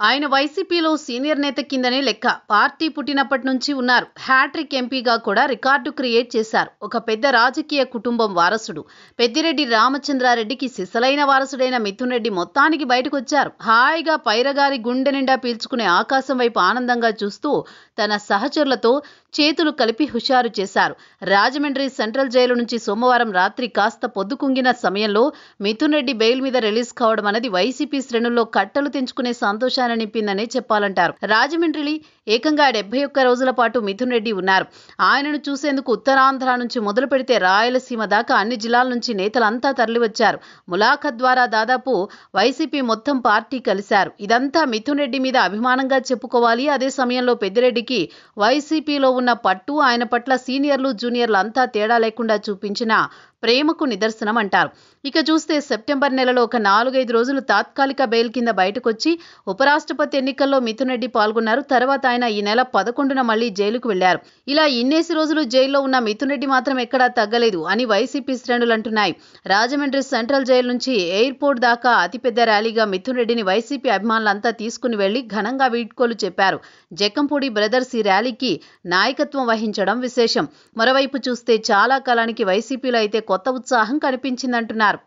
ఆయన వైసీపీలో సీనియర్ నేత కిందనే లెక్క. పార్టీ పుట్టినప్పటి నుంచి ఉన్నారు. హ్యాట్రిక్ ఎంపీగా కూడా రికార్డు క్రియేట్ చేశారు. ఒక పెద్ద రాజకీయ కుటుంబం వారసుడు. పెద్దిరెడ్డి రామచంద్రారెడ్డికి సిసలైన వారసుడైన మిథున్ రెడ్డి మొత్తానికి బయటకొచ్చారు. హాయిగా పైరగారి గుండె నిండా పీల్చుకునే ఆకాశం వైపు ఆనందంగా చూస్తూ తన సహచరులతో చేతులు కలిపి హుషారు చేశారు. రాజమండ్రి సెంట్రల్ జైలు నుంచి సోమవారం రాత్రి కాస్త పొద్దుకుంగిన సమయంలో మిథున్ రెడ్డి బెయిల్ మీద రిలీజ్ కావడం అనేది వైసీపీ శ్రేణుల్లో కట్టలు తెంచుకునే సంతోషాన్ని నింపిందనే చెప్పాలంటారు. రాజమండ్రి ఏకంగా 71 రోజుల పాటు మిథున్ రెడ్డి ఉన్నారు. ఆయనను చూసేందుకు ఉత్తరాంధ్ర నుంచి మొదలు పెడితే రాయలసీమ దాకా అన్ని జిల్లాల నుంచి నేతలంతా తరలివచ్చారు. ములాఖత్ ద్వారా దాదాపు వైసీపీ మొత్తం పార్టీ కలిశారు. ఇదంతా మిథున్ రెడ్డి మీద అభిమానంగా చెప్పుకోవాలి. అదే సమయంలో పెద్దిరెడ్డికి వైసీపీలో ఉన్న పట్టు, ఆయన పట్ల సీనియర్లు జూనియర్లు అంతా తేడా లేకుండా చూపించిన ప్రేమకు నిదర్శనం అంటారు. ఇక చూస్తే సెప్టెంబర్ నెలలో ఒక 4-5 రోజులు తాత్కాలిక బెయిల్ కింద బయటకొచ్చి ఉపరాష్ట్రపతి ఎన్నికల్లో మిథున్ రెడ్డి పాల్గొన్నారు. తర్వాత ఆయన ఈ నెల 11న మళ్లీ జైలుకు వెళ్లారు. ఇలా ఇన్నేసి రోజులు జైల్లో ఉన్న మిథున్ రెడ్డి మాత్రం ఎక్కడా తగ్గలేదు అని వైసీపీ శ్రేణులు అంటున్నాయి. రాజమండ్రి సెంట్రల్ జైలు నుంచి ఎయిర్పోర్ట్ దాకా అతిపెద్ద ర్యాలీగా మిథున్ రెడ్డిని వైసీపీ అభిమానులంతా తీసుకుని వెళ్లి ఘనంగా వీడ్కోలు చెప్పారు. జక్కంపూడి బ్రదర్స్ ఈ ర్యాలీకి నాయకత్వం వహించడం విశేషం. మరోవైపు చూస్తే చాలా కాలానికి వైసీపీలో అయితే కొత్త ఉత్సాహం కనిపించిందంటున్నారు.